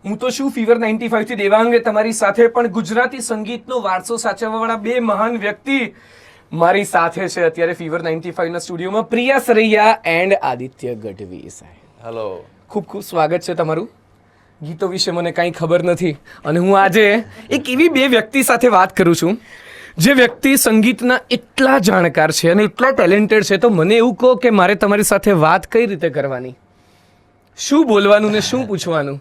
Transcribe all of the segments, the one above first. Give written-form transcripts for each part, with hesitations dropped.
હું તો શું ફીવર 95 થી દેવાંગે તમારી સાથે પણ ગુજરાતી સંગીતનો વારસો સાચવવાવાળા બે મહાન વ્યક્તિ મારી સાથે છે અત્યારે ફીવર 95 ના સ્ટુડિયોમાં. પ્રિયા સરૈયા એન્ડ આદિત્ય ગઢવી સાહેબ. હેલો. ખૂબ ખૂબ સ્વાગત છે તમારું. ગીતો વિશે મને કાંઈ ખબર નથી અને હું આજે એક એવી બે વ્યક્તિ સાથે વાત કરું છું જે વ્યક્તિ સંગીતના એટલા જાણકાર છે અને એટલા ટેલેન્ટેડ છે. તો મને એવું કહો કે મારે તમારી સાથે વાત કઈ રીતે કરવાની, શું બોલવાનું ને શું પૂછવાનું?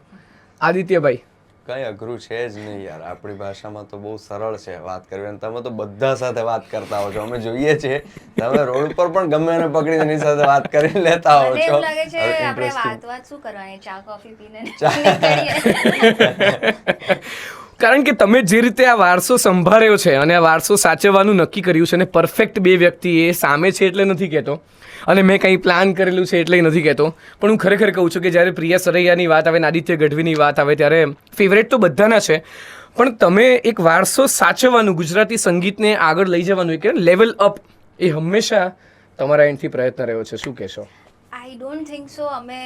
આદિત્યભાઈ, કઈ અઘરું છે જ નહીં યાર, આપણી ભાષામાં તો બહુ સરળ છે વાત કરવી. અને તમે તો બધા સાથે વાત કરતા હો છો, અમે જોઈએ છીએ. તમે રોડ પર પણ ગમે એને પકડીને એની સાથે વાત કરી લેતા હો છો. એવું લાગે છે આપણે વાત શું કરવાની, ચા કોફી પીને નીકળીએ. કારણ કે તમે જે રીતે આ વારસો સંભાળ્યો છે અને આ વારસો સાચવવાનું નક્કી કર્યું છે અને પરફેક્ટ બે વ્યક્તિ એ સામે છે એટલે નથી કહેતો અને મેં કંઈ પ્લાન કરેલું છે એટલે નથી કહેતો, પણ હું ખરેખર કહું છું કે જ્યારે પ્રિયા સરૈયાની વાત આવે ને આદિત્ય ગઢવીની વાત આવે ત્યારે ફેવરેટ તો બધાના છે, પણ તમે એક વારસો સાચવવાનું, ગુજરાતી સંગીતને આગળ લઈ જવાનું, કે લેવલ અપ, એ હંમેશા તમારા એન્ડથી પ્રયત્ન રહ્યો છે. શું કહેશો? આઈ ડોન્ટ થિંક સો અમે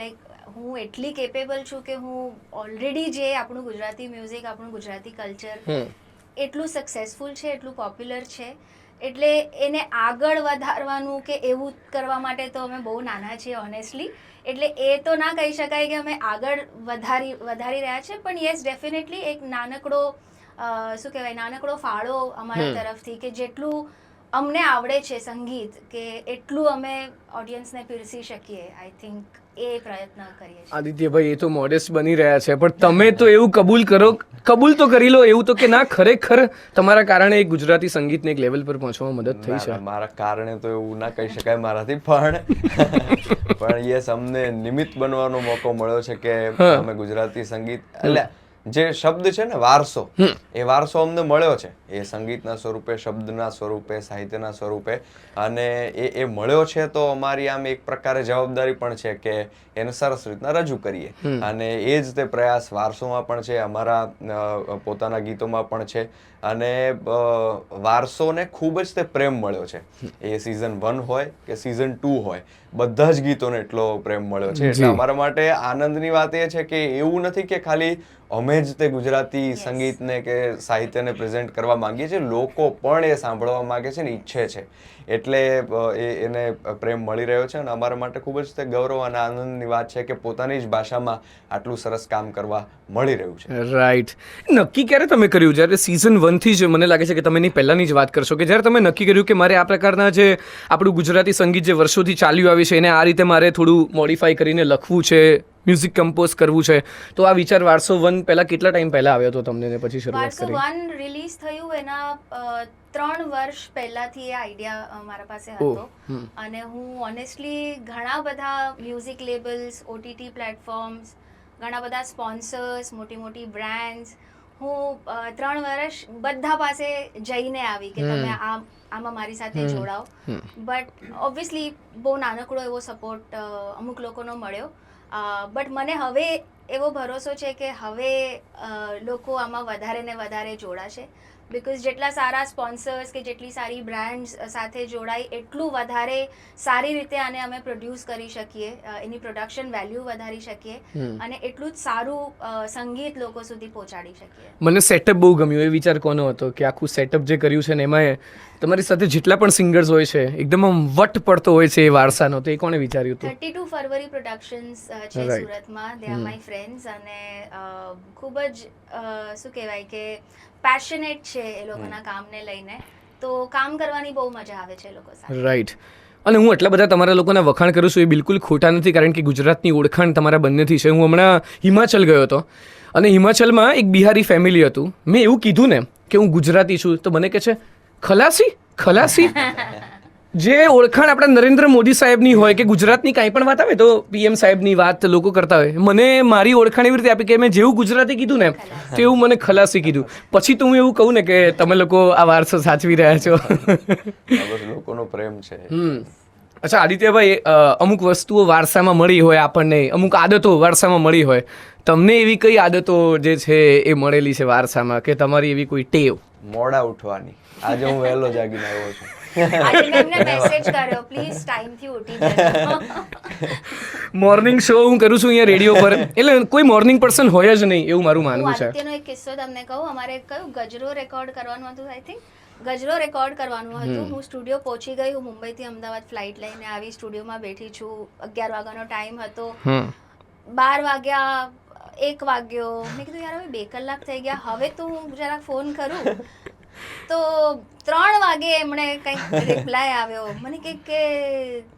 લાઈક હું એટલી કેપેબલ છું કે હું ઓલરેડી જે આપણું ગુજરાતી મ્યુઝિક, આપણું ગુજરાતી કલ્ચર એટલું સક્સેસફુલ છે, એટલું પોપ્યુલર છે, એટલે એને આગળ વધારવાનું કે એવું કરવા માટે તો અમે બહુ નાના છીએ ઓનેસ્ટલી. એટલે એ તો ના કહી શકાય કે અમે આગળ વધારી રહ્યા છે, પણ યસ ડેફિનેટલી એક નાનકડો શું કહેવાય, નાનકડો ફાળો અમારા તરફથી કે જેટલું અમને આવડે છે સંગીત, કે એટલું અમે ઓડિયન્સને પીરસી શકીએ. આઈ થિંક એ પ્રયત્ન કરીએ છીએ. આદિત્યભાઈ, એ તો મોડેસ્ટ બની રહ્યા છે, પણ તમે તો એવું કબૂલ તો કરી લો એવું તો કે ના, ખરેખર તમારા કારણે એક ગુજરાતી સંગીતને એક લેવલ પર પહોંચવામાં મદદ થઈ છે. મારા કારણે તો એવું ના કહી શકાય મારાથી, પણ યસ, અમને નિમિત્ત બનવાનો મોકો મળ્યો છે કે અમે ગુજરાતી સંગીત, એટલે જે શબ્દ છે ને વારસો, એ વારસો અમને મળ્યો છે. એ સંગીતના સ્વરૂપે, શબ્દના સ્વરૂપે, સાહિત્યના સ્વરૂપે, અને એ મળ્યો છે તો અમારી આમ એક પ્રકારે જવાબદારી પણ છે કે એને સરસ રીતના રજૂ કરીએ. અને એ જ તે પ્રયાસ વારસોમાં પણ છે, અમારા પોતાના ગીતોમાં પણ છે. અને વારસોને ખૂબ જ તે પ્રેમ મળ્યો છે. એ સિઝન 1 હોય કે સિઝન 2 હોય, બધા જ ગીતોને એટલો પ્રેમ મળ્યો છે. એટલે અમારા માટે આનંદની વાત એ છે કે એવું નથી કે ખાલી અમે જ તે ગુજરાતી સંગીતને કે સાહિત્યને પ્રેઝન્ટ કરવા માંગીએ છીએ, લોકો પણ એ સાંભળવા માંગે છે ને ઈચ્છે છે. એટલે એને પ્રેમ મળી રહ્યો છે અને અમારા માટે ખૂબ જ તે ગૌરવ અને આનંદની વાત છે કે પોતાની જ ભાષામાં આટલું સરસ કામ કરવા મળી રહ્યું છે. રાઈટ. નક્કી ક્યારે તમે કર્યું? જ્યારે સિઝન 1 થી જ મને લાગે છે કે તમે એની પહેલાંની જ વાત કરશો, કે જ્યારે તમે નક્કી કર્યું કે મારે આ પ્રકારના જે આપણું ગુજરાતી સંગીત જે વર્ષોથી ચાલ્યું આવ્યું છે એને આ રીતે મારે થોડું મોડિફાઈ કરીને લખવું છે, મ્યુઝિક કમ્પોઝ કરવું છે, તો આ વિચાર વારસો 1 પહેલા કેટલા ટાઈમ પહેલા આવ્યો હતો તમને ને પછી શરૂઆત કરી? વારસો 1 રિલીઝ થયું એના 3 વર્ષ પહેલાથી એ આઈડિયા મારા પાસે હતો. અને હું ઓનેસ્ટલી ઘણા બધા મ્યુઝિક લેબલ્સ, OTT પ્લેટફોર્મ્સ, ઘણા બધા સ્પોન્સર્સ, મોટી મોટી બ્રાન્ડ્સ, હું 3 વર્ષ બધા પાસે જઈને આવી કે તમે આમાં મારી સાથે જોડાઓ. બટ ઓબ્વિયસલી બહુ નાનકડો એવો સપોર્ટ અમુક લોકોનો મળ્યો. બટ મને હવે એવો ભરોસો છે કે હવે લોકો આમાં વધારે ને વધારે જોડાશે, બિકોઝ જેટલા સારા સ્પોન્સર્સ કે જેટલી સારી બ્રાન્ડ્સ સાથે જોડાય એટલું વધારે સારી રીતે આને અમે પ્રોડ્યુસ કરી શકીએ, એની પ્રોડક્શન વેલ્યુ વધારી શકીએ અને એટલું જ સારું સંગીત લોકો સુધી પહોંચાડી શકીએ. મને સેટઅપ બહુ ગમ્યું. એ વિચાર કોનો હતો કે આખું સેટઅપ જે કર્યું છે ને એમાં તમારી સાથે જેટલા પણ સિંગર્સ હોય છે એકદમ આમ વટ પડતો હોય છે એ વારસાનો, તો એ કોણે વિચાર્યું હતું? 32 ફરવરી પ્રોડક્શન્સ છે સુરતમાં. દે આર માય ફ્રેન્ડ્સ અને ખૂબ જ શું કહેવાય કે પેશનેટ છે એ લોકોના કામને લઈને, તો કામ કરવાની બહુ મજા આવે છે એ લોકો સાથે. રાઈટ. અને હું એટલા બધા તમારા લોકોના વખાણ કરું છું એ બિલકુલ ખોટા નથી, કારણ કે ગુજરાતની ઓળખાણ તમારા બંનેથી છે. હું હમણાં હિમાચલ ગયો હતો અને હિમાચલમાં એક બિહારી ફેમિલી હતું. મેં એવું કીધું ને કે હું ગુજરાતી છું, તો મને કહે છે ખલાસી. જે ઓળખાણ આપણા નરેન્દ્ર મોદી સાહેબની હોય કે ગુજરાતની કાંઈ પણ વાત આવે તો PM સાહેબની વાત લોકો કરતા હોય, મને મારી ઓળખાણ એવી રીતે આપી કે મેં જેવું ગુજરાતી કીધું ને તેવું મને ખલાસી કીધું. પછી તો હું એવું કહું ને કે તમે લોકો આ વારસો સાચવી રહ્યા છો. લોકોનો પ્રેમ છે. અચ્છા આદિત્યભાઈ, અમુક વસ્તુઓ વારસામાં મળી હોય આપણને, અમુક આદતો વારસામાં મળી હોય, તમને એવી કઈ આદતો જે છે એ મળેલી છે વારસામાં, કે તમારી એવી કોઈ ટેવ? મોડા ઉઠવાની. આજે હું વહેલો જાગીને આવ્યો છું. આજે મેં એમને મેસેજ કર્યો, પ્લીઝ ટાઈમથી ઉઠી જજો. મોર્નિંગ શો હું કરું છું અહીંયા રેડિયો પર, એટલે કોઈ મોર્નિંગ પર્સન હોય જ નહીં એવું મારું હું માનવું છે. આદિત્યનો એક કિસ્સો તમને કહું. અમારે કયું ગજરો રેકોર્ડ કરવાનું હતું, આઈ થિંક ગજરો રેકોર્ડ કરવાનું હતું. હું સ્ટુડિયો પહોંચી ગઈ, હું મુંબઈથી અમદાવાદ ફ્લાઇટ લઈને આવી, સ્ટુડિયોમાં બેઠી છું. 11 વાગ્યાનો ટાઈમ હતો, 12 વાગ્યા, 1 વાગ્યો. મેં કીધું યાર હવે 2 કલાક થઈ ગયા, હવે તો હું જરાક ફોન કરું. તો 3 વાગે એમણે કંઈક રિપ્લાય આવ્યો મને કે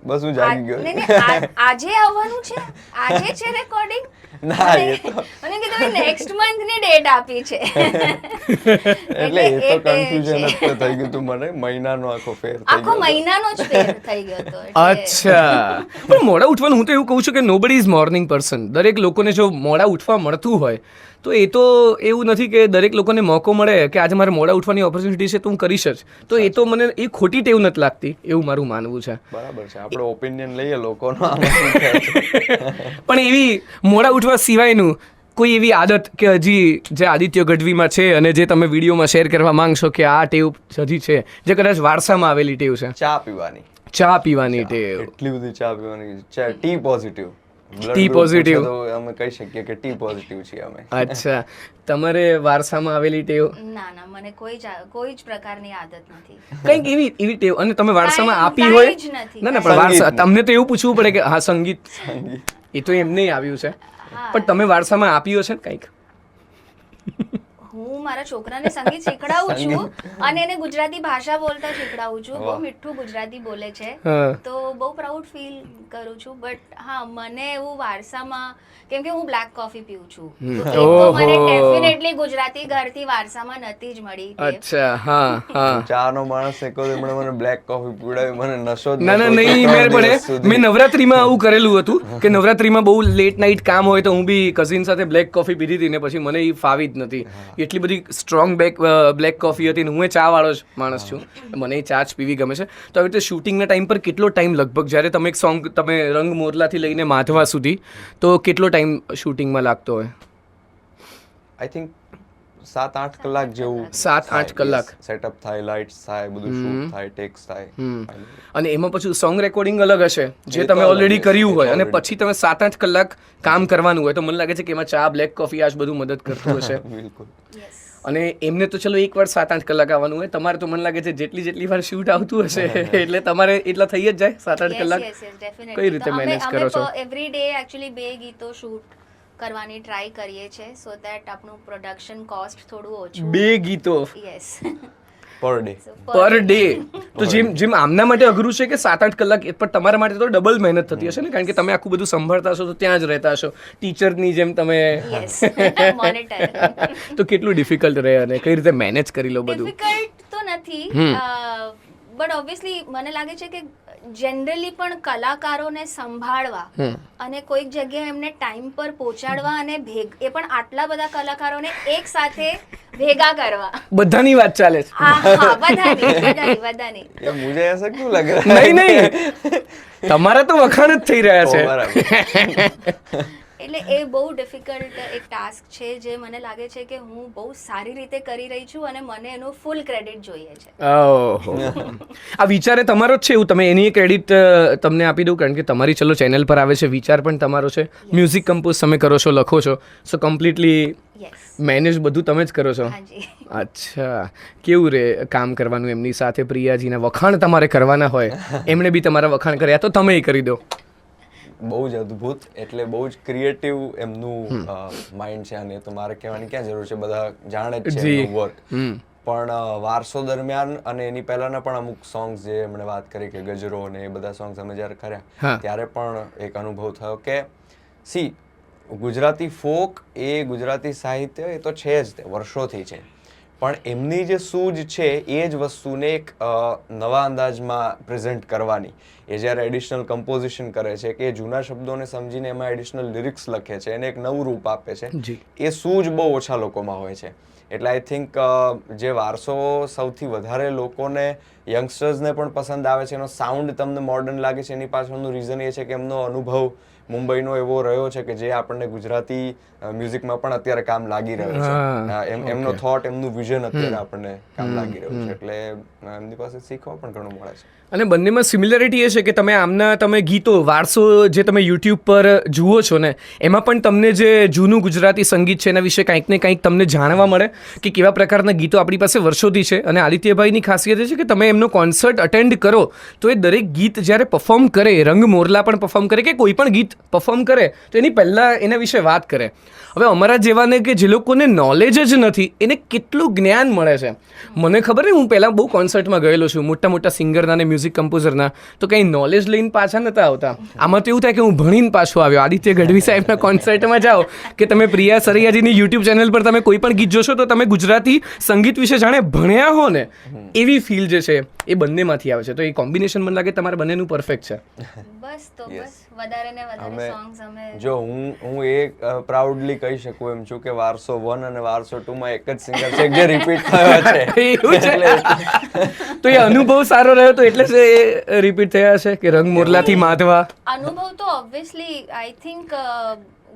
બસ હું જાગી ગયો. નહીં, નહીં, આજે આવવાનું છે, આજે છે રેકોર્ડિંગ. ના, એ તો મને કીધું નેક્સ્ટ મંથ ની ડેટ આપી છે. એટલે એ તો કન્ફ્યુઝન જ તો થઈ ગયું હતું મને, મહિનાનો આખો ફેર થઈ આખો ગયો. મહિનાનો જ ફેર થઈ ગયો હતો. અચ્છા, પણ મોડા ઉઠવાનું હું તો એવું કહું છું કે નોબડી ઇઝ મોર્નિંગ પર્સન. દરેક લોકોને જો મોડા ઉઠવા મળતું હોય તો એ તો એવું નથી કે દરેક લોકોને મોકો મળે કે આજે મારે મોડા ઉઠવાની ઓપોર્ચ્યુનિટી છે તો હું કરીશ જ. તો એ તો મને એ ખોટી ટેવ નથી લાગતી એવું મારું માનવું છે. બરાબર છે, આપણો ઓપિનિયન લઈએ લોકોનો. આમાં શું કહે છે? પણ એવી મોડા ઉઠવા સિવાયનું કોઈ એવી આદત કે હજી જે આદિત્ય ગઢવીમાં છે અને જે તમે વિડીયોમાં શેર કરવા માંગશો કે આ ટેવ હજી છે જે કદાચ વારસામાં આવેલી ટેવ છે? ચા પીવાની. ચા પીવાની ટેવ. એટલી બધી ચા પીવાની. T positive. T positive. તો અમે કહી શકીએ કે ટી પોઝિટિવ છીએ અમે. અચ્છા, તમારે વારસામાં આવેલી ટેવ? ના ના, મને કોઈ જ પ્રકારની આદત નથી. કંઈક એવી ટેવ અને તમે વારસામાં આપી કાંઈ હોય? જ નથી. ના ના, પણ વારસા સંગીતનું. તમને તો એવું પૂછવું પડે કે હા સંગીત એ તો એમને આવ્યું છે, પણ તમે વારસામાં આપ્યું છે ને કંઈક? હું મારા છોકરાને સંગીત શીખડાવું છું અને એને ગુજરાતી ભાષા બોલતા શીખડાવું છું. બહુ મીઠું ગુજરાતી બોલે છે, હા. તો બહુ પ્રાઉડ ફીલ કરું છું. બટ હા, મને એવું વારસામાં, કેમ કે હું બ્લેક કોફી પીઉં છું, તો એ તો મને ઓહો. ડેફિનેટલી ગુજરાતી ઘરથી વારસામાં નથી જ મળી. અચ્છા, હા હા. ચાનો માણસ એક વખત એમણે મને બ્લેક કોફી પીવડાવી, મને નશો જ ના ના, નહોતો. નહીં 3 મેળ પડે. દિવસ સુધી. મેં નવરાત્રીમાં આવું કરેલું હતું કે નવરાત્રીમાં બહુ લેટ નાઇટ કામ હોય તો હું બી કઝિન સાથે બ્લેક કોફી પીધી હતી ને પછી મને એ ફાવી જ નથી. એટલી બધી સ્ટ્રોંગ બ્લેક કોફી હતી ને હું એ ચા વાળો જ માણસ છું, મને એ ચા જ પીવી ગમે છે. તો આવી રીતે શૂટિંગના ટાઈમ પર કેટલો ટાઈમ લગભગ જ્યારે તમે એક સોંગ તમે રંગ મોરલાથી લઈને માધવા સુધી તો કેટલો ટાઈમ શૂટિંગમાં લાગતો હોય? આઈ થિંક 7-8 કલાક જેવું. 7-8 કલાક. સેટઅપ થાય, લાઇટ્સ થાય, બધું શૂટ થાય, ટેક્સ થાય. અને એમાં પછી સોંગ રેકોર્ડિંગ અલગ હશે જે એ તો તમે અલગ ઓલરેડી હશે, કર્યું એ તો હોય અને already. પછી તમે 7-8 કલાક કામ કરવાનું હોય તો મને લાગે છે કે એમાં ચા બ્લેક કોફી આ જ બધું મદદ કરતું હશે. બિલકુલ. Yes. અને એમને તો ચલો એકવાર 7-8 કલાક આવવાનું હોય, તમારે તો મને લાગે છે જેટલી વાર શૂટ આવતું હશે એટલે તમારે એટલા થઈ જ જાય 7-8 કલાક. Yes, definitely. કઈ રીતે તો manage કરો છો? એવરી ડે એકચ્યુઅલી 2 ગીતો શૂટ કરવાની ટ્રાય કરીએ છીએ, સો ધેટ આપણું પ્રોડક્શન કોસ્ટ થોડું ઓછું. 2 ગીતો yes. Per day. Per day. તો જેમ આમના માટે અઘરું છે કે 7-8 કલાક, પણ તમારા માટે તો ડબલ મહેનત થતી હશે ને, કારણ કે તમે આખું બધું સંભાળતા હશો તો ત્યાં જ રહેતા હશો ટીચરની જેમ તમે. યસ. મોનિટર. તો કેટલું ડિફિકલ્ટ રહે અને કઈ રીતે મેનેજ કરી લો બધું? ડિફિકલ્ટ તો નથી, બટ ઓબ્વિયસલી મને લાગે છે કે જનરલી પણ કલાકારોને સંભાળવા અને કોઈક જગ્યાએ એમને ટાઈમ પર પહોંચાડવા અને એ પણ આટલા બધા કલાકારોને એક સાથે ભેગા કરવા. બધાની વાત ચાલે છે. હા, બધાની. ये मुझे ऐसा क्यों लग रहा है? નહીં તમારા તો વખાણ જ થઈ રહ્યા ओ, છે. बराबर. એટલે એ બહુ ડિફિકલ્ટ એક ટાસ્ક છે જે મને લાગે છે કે હું બહુ સારી રીતે કરી રહી છું અને મને એનું ફૂલ ક્રેડિટ જોઈએ છે. ઓહો. આ વિચારે તમારો જ છે એવું? તમે એની ક્રેડિટ તમને આપી દઉં કારણ કે તમારી ચલો ચેનલ પર આવે છે, વિચાર પણ તમારો છે, મ્યુઝિક કમ્પોઝ તમે કરો છો, લખો છો, સો કમ્પ્લીટલી યસ. મેનેજ બધું તમે જ કરો છો? હાજી. અચ્છા, કેવું રે કામ કરવાનું એમની સાથે? પ્રિયાજીના વખાણ તમારે કરવાના હોય, એમણે બી તમારા વખાણ કર્યા તો તમે કરી દો. બહુ જ અદ્ભુત, એટલે બહુ જ ક્રિએટિવ એમનું માઇન્ડ છે, અને તો મારે કહેવાની ક્યાં જરૂર છે, બધા જાણે જ છે જી. એમનું વર્ક. પણ વારસો દરમિયાન અને એની પહેલાના પણ અમુક સોંગ્સ જે એમણે વાત કરી કે ગજરો અને એ બધા સોંગ્સ અમે જ્યારે હા. કર્યા ત્યારે પણ એક અનુભવ થયો કે સી ગુજરાતી ફોક એ ગુજરાતી સાહિત્ય એ તો છે જ, તે વર્ષોથી છે, પણ એમની જે સૂઝ છે એ જ વસ્તુને એક નવા અંદાજમાં પ્રેઝન્ટ કરવાની, એ જ્યારે એડિશનલ કમ્પોઝિશન કરે છે કે જૂના શબ્દોને સમજીને એમાં એડિશનલ લિરિક્સ લખે છે, એને એક નવું રૂપ આપે છે, જી. એ સૂઝ બહુ ઓછા લોકોમાં હોય છે. એટલે આઈ થિંક જે વારસો સૌથી વધારે લોકોને, યંગસ્ટર્સને પણ પસંદ આવે છે, એનો સાઉન્ડ તમને મોડર્ન લાગે છે, એની પાછળનું રીઝન એ છે કે એમનો અનુભવ મુંબઈનો એવો રહ્યો છે કે જે આપણને ગુજરાતી મ્યુઝિકમાં પણ અત્યારે કામ લાગી રહ્યો છે. એમનો થોટ, એમનું વિઝન અત્યારે આપણને કામ લાગી રહ્યું છે, એટલે એમની પાસે શીખવા પણ ઘણું મળે છે. અને બંનેમાં સિમિલરિટી એ છે કે તમે ગીતો વારસો જે તમે યુટ્યુબ પર જુઓ છો ને, એમાં પણ તમને જે જૂનું ગુજરાતી સંગીત છે એના વિશે કંઈક ને કંઈક તમને જાણવા મળે કે કેવા પ્રકારના ગીતો આપણી પાસે વર્ષોથી છે. અને આદિત્યભાઈની ખાસિયત એ છે કે તમે એમનો કોન્સર્ટ અટેન્ડ કરો તો એ દરેક ગીત જ્યારે પરફોર્મ કરે, રંગ મોરલા પણ પરફોર્મ કરે કે કોઈ પણ ગીત પરફોર્મ કરે તો એની પહેલાં એના વિશે વાત કરે. હવે અમારા જેવાને કે જે લોકોને નોલેજ જ નથી એને કેટલું જ્ઞાન મળે છે. મને ખબર ને, હું પહેલાં બહુ કોન્સર્ટમાં ગયેલો છું, મોટા મોટા સિંગરના ને મ્યુઝિક કમ્પોઝરના, તો કંઈ નોલેજ લઈને પાછા નહોતા આવતા. આમાં તો એવું થાય કે હું ભણીને પાછો આવ્યો. આદિત્ય ગઢવી સાહેબના કોન્સર્ટમાં જાઓ કે તમે પ્રિયા સરૈયાજીની યુટ્યુબ ચેનલ પર તમે કોઈ પણ ગીત જોશો તો તમે ગુજરાતી સંગીત વિશે જાણે ભણ્યા હો ને એવી ફીલ જે છે એ બંનેમાંથી આવે છે. તો એ કોમ્બિનેશન મને લાગે તમારા બંનેનું પરફેક્ટ છે. બસ તો બસ વધારે ને વધારે સોંગ્સ અમે જો હું એ પ્રાઉડલી કહી શકું એમ છું કે વારસો 1 અને વારસો 2 માં એક જ સિંગર છે જે રિપીટ થયો છે. એવું છે? તો એ અનુભવ સારો રહ્યો તો એટલે જ એ રિપીટ થયા છે કે રંગ મોરલાથી માધવા. અનુભવ તો ઓબ્વિયસલી આઈ થિંક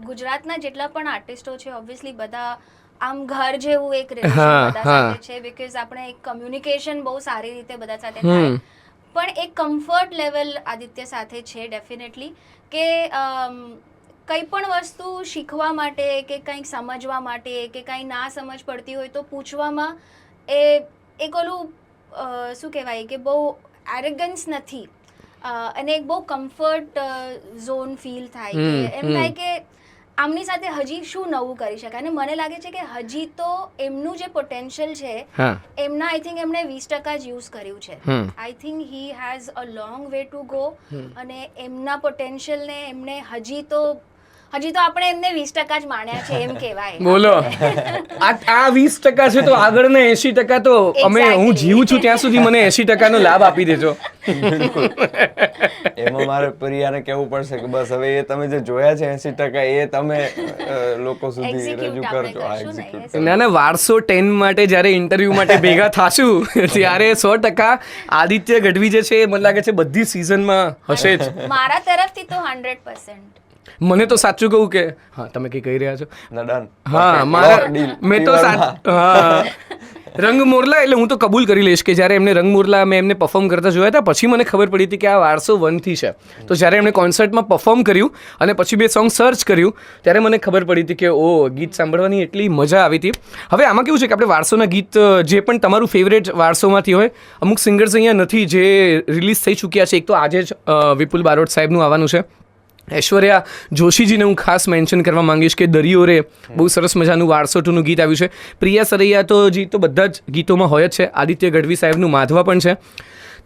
ગુજરાતના જેટલા પણ આર્ટિસ્ટો છે ઓબ્વિયસલી બધા આમ ઘર જેવું એક રિલેશન બધા સાથે છે, બીકોઝ આપણે એક કમ્યુનિકેશન બહુ સારી રીતે બધા સાથે થાય, પણ એક કમ્ફર્ટ લેવલ આદિત્ય સાથે છે ડેફિનેટલી કે કંઈ પણ વસ્તુ શીખવા માટે કે કંઈક સમજવા માટે કે કંઈ ના સમજ પડતી હોય તો પૂછવામાં એક ઓલું શું કહેવાય કે બહુ એરેગન્સ નથી, અને એક બહુ કમ્ફર્ટ ઝોન ફીલ થાય કે એમ થાય કે આમની સાથે હજી શું નવું કરી શકાય. અને મને લાગે છે કે હજી તો એમનું જે પોટેન્શિયલ છે એમના આઈ થિંક એમણે 20% જ યુઝ કર્યું છે. I think he has a long way to go, અને એમના પોટેન્શિયલને એમણે હજી તો આપણે એમને 20% જ માણ્યા છે એમ કહેવાય. બોલો, આ 20% છે તો આગળના 80% તો હું જીવું છું ત્યાં સુધી મને 80% નો લાભ આપી દેજો. એમાં મારે પ્રિયાને કહેવું પડશે કે બસ હવે એ તમે જે જોયા છે 80% એ તમે લોકો સુધી રજૂ કરજો. ના, વારસો 10 માટે જ્યારે ઇન્ટરવ્યુ માટે ભેગા થાશું ત્યારે 100% આદિત્ય ગઢવી જે છે મને લાગે છે બધી સિઝનમાં હશે જ. મારા તરફથી તો 100%. મને તો સાચું કહું કે તમે કઈ કહી રહ્યા છો? મેં તો રંગ મોરલા એટલે હું તો કબૂલ કરી લઈશ કે જ્યારે એમને રંગ મોરલા મેં એમને પરફોર્મ કરતા જોયા હતા પછી મને ખબર પડી હતી કે આ વારસો 1 થી છે. તો જ્યારે એમણે કોન્સર્ટમાં પરફોર્મ કર્યું અને પછી બે સોંગ સર્ચ કર્યું ત્યારે મને ખબર પડી હતી કે ગીત સાંભળવાની એટલી મજા આવી હતી. હવે આમાં કેવું છે કે આપણે વારસોના ગીત જે પણ તમારું ફેવરેટ વારસોમાંથી હોય, અમુક સિંગર્સ અહીંયા નથી જે રિલીઝ થઈ ચૂક્યા છે. એક તો આજે જ વિપુલ બારોટ સાહેબનું આવવાનું છે. ઐશ્વર્યા જોશીજીને હું ખાસ મેન્શન કરવા માંગીશ કે દરિયો રે બહુ સરસ મજાનું વારસો 2નું ગીત આવ્યું છે. પ્રિયા સરૈયા તો બધા જ ગીતોમાં હોય જ છે. આદિત્ય ગઢવી સાહેબનું માધવા પણ છે.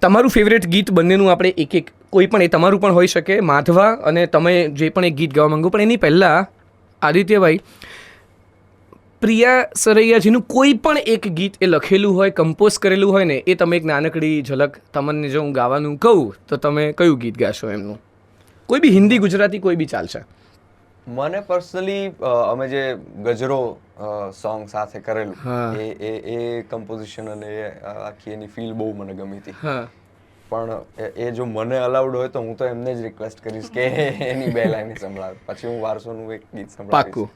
તમારું ફેવરેટ ગીત બંનેનું આપણે એક કોઈ પણ એ તમારું પણ હોઈ શકે, માધવા અને તમે જે પણ એક ગીત ગાવા માંગો. પણ એની પહેલાં આદિત્યભાઈ, પ્રિયા સરૈયાજીનું કોઈ પણ એક ગીત એ લખેલું હોય, કમ્પોઝ કરેલું હોય ને, એ તમે એક નાનકડી ઝલક તમને જો હું ગાવાનું કહું તો તમે કયું ગીત ગાશો એમનું? કોઈ બી હિન્દી ગુજરાતી કોઈ બી ચાલશે. મને પર્સનલી અમે જે ગજરો સોંગ સાથે કરેલું એ કમ્પોઝિશન અને આખી એની ફીલ બહુ મને ગમી હતી. પણ એ જો મને અલાઉડ હોય તો હું તો એમને જ રિક્વેસ્ટ કરીશ કે એની 2 લાઈન સંભળાવે, પછી હું વારસોનું એક ગીત સંભળાવીશ.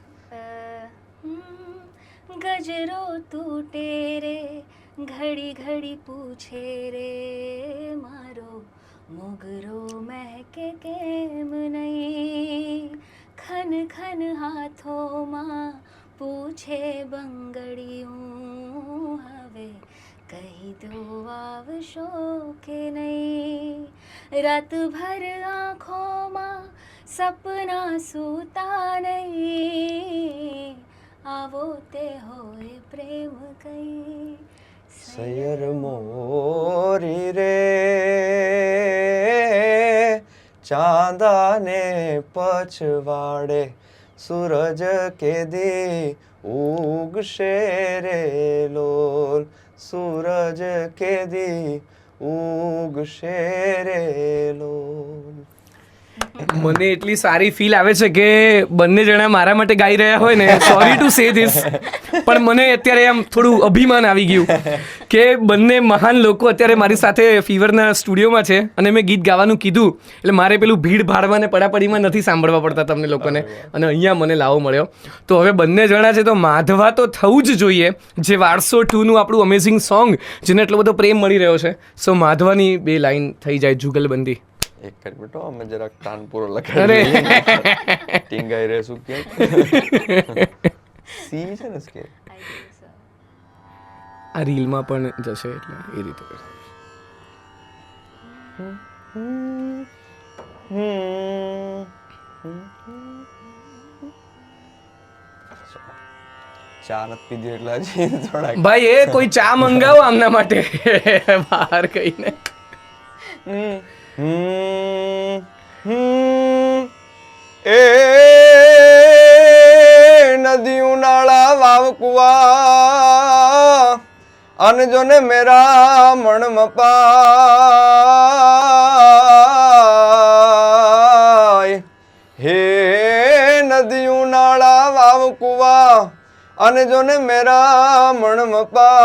ગજરો તૂટે રે ઘડી ઘડી પૂછે રે મારો મોગરો મહેકે કેમ નહીં, ખન ખન હાથોમાં પૂછે બંગડીયું, હવે કહી દો આવશો કે નહીં, રાતભર આંખોમાં સપના સૂતા નહીં, આવો તે હોય પ્રેમ કઈ સૈયર મોરી રે ચાંદાને પછવાડે સૂરજ કેદી ઉગશે રે લોલ, સૂરજ કેદી ઉગશે રે લોલ. મને એટલી સારી ફીલ આવે છે કે બંને જણા મારા માટે ગાઈ રહ્યા હોય ને, સોરી ટુ સે ધીસ, પણ મને અત્યારે આમ થોડું અભિમાન આવી ગયું કે બંને મહાન લોકો અત્યારે મારી સાથે ફીવરના સ્ટુડિયોમાં છે અને મેં ગીત ગાવાનું કીધું એટલે મારે પેલું ભીડ ભાડમાં ને પડાપડીમાં નથી સાંભળવા પડતા તમને લોકોને, અને અહીંયા મને લાવો મળ્યો. તો હવે બંને જણા છે તો માધવા તો થવું જ જોઈએ, જે વારસો 2નું આપણું અમેઝિંગ સોંગ જેને એટલો બધો પ્રેમ મળી રહ્યો છે. સો માધવાની 2 લાઈન થઈ જાય જુગલબંધી. એક કરી બેટો, અમે જરાક તાનપુરો લખાડી ટીંગાઈ રહેશું કેમ. સી છે ને સ્કેલ આ રીલમાં પણ જશે એટલે એ રીતે. ચા નથી પીધી એટલે હજી થોડાક. ભાઈ એ કોઈ ચા મંગાવો આમના માટે બહાર કહીને. એ નદીયું નાળા વાવ કુવા અને જો ને મેરા મણ મપાય. હે નદીયું નાળા વાવ કુવા અને જો ને મેરા મણ મપાય.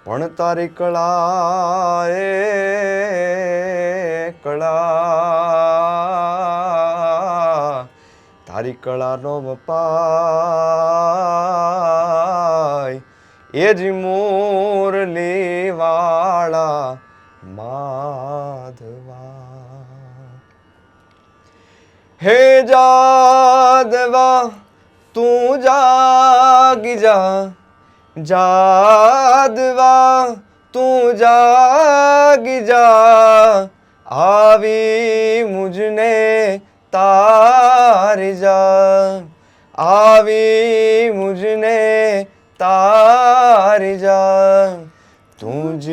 પણ તારી કળા એ કળા, તારી કળાનો વપાય એ જ મુરલી વાળા માધવા. હે જાદવા તું જાગી જા, જાદવા તું જાગી જા, આવી મુझने તારી જા, આવી મુझने તારી જા. તુજ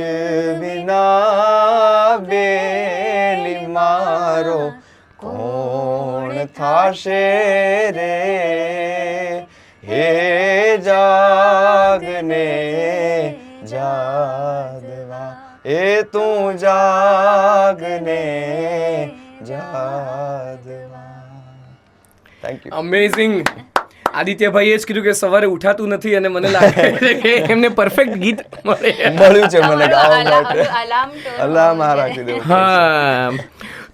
વિના બેલી મારો કોણ થાશે રે. હે જાગને જાદવા, એ તું જાગને જાદવા. Thank you. અમેઝિંગ. આદિત્યભાઈએ જ કીધું કે સવારે ઉઠાતું નથી અને મને લાગે છે કે એમને પરફેક્ટ ગીત મળ્યું છે મને ગાવા માટે. અલાર્મ આ રાખી દઉં. હા.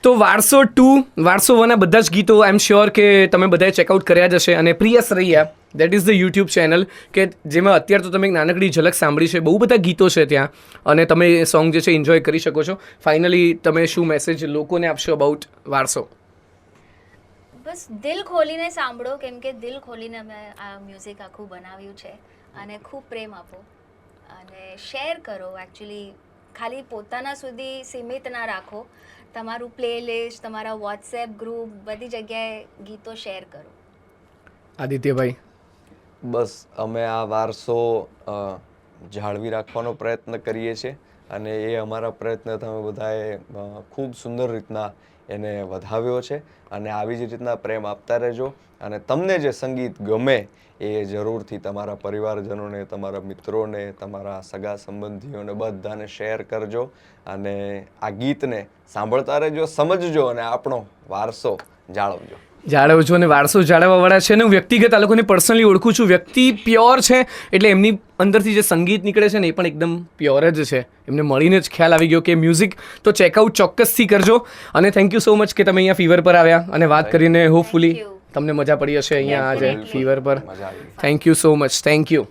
તો વારસો 2, વારસો 1 આ બધા જ ગીતો આઈ એમ શ્યોર કે તમે બધાએ ચેકઆઉટ કર્યા જ હશે. અને Priyas Raiya, that is the YouTube channel કે જેમાં અત્યારે તો તમે એક નાનકડી ઝલક સાંભળી છે, બહુ બધા ગીતો છે ત્યાં અને તમે એ સોંગ જે છે એન્જોય કરી શકો છો. ફાઇનલી તમે શું મેસેજ લોકોને આપશો અબાઉટ વારસો? બસ દિલ ખોલીને સાંભળો, કેમ કે દિલ ખોલીને અમે આ મ્યુઝિક આખું બનાવ્યું છે, અને ખૂબ પ્રેમ આપો અને શેર કરો. એકચ્યુઅલી ખાલી પોતાના સુધી સીમિત ના રાખો, તમારું પ્લેલિસ્ટ, તમારા વોટ્સએપ ગ્રુપ, બધી જગ્યાએ ગીતો શેર કરો. આદિત્યભાઈ? બસ અમે આ વારસો જાળવી રાખવાનો પ્રયત્ન કરીએ છીએ અને એ અમારા પ્રયત્ન તમે બધાએ ખૂબ સુંદર રીતના એને વધાવ્યો છે અને આવી જ રીતના પ્રેમ આપતા રહેજો. અને તમને જે સંગીત ગમે એ જરૂરથી તમારા પરિવારજનોને, તમારા મિત્રોને, તમારા સગા સંબંધીઓને બધાને શેર કરજો અને આ ગીતને સાંભળતા રહેજો, સમજજો અને આપણો વારસો જાળવજો. જાળવજો અને વારસો જાળવવાવાળા છે ને હું વ્યક્તિગત આ લોકોને પર્સનલી ઓળખું છું. વ્યક્તિ પ્યોર છે એટલે એમની અંદરથી જે સંગીત નીકળે છે ને એ પણ એકદમ પ્યોર જ છે. એમને મળીને જ ખ્યાલ આવી ગયો કે મ્યુઝિક તો ચેકઆઉટ ચોક્કસથી કરજો. અને થેન્ક યુ સો મચ કે તમે અહીંયા ફીવર પર આવ્યા અને વાત કરીને હોપફુલી તમને મજા પડી હશે અહીંયા આજે ફીવર પર. Thank you so much. Thank you.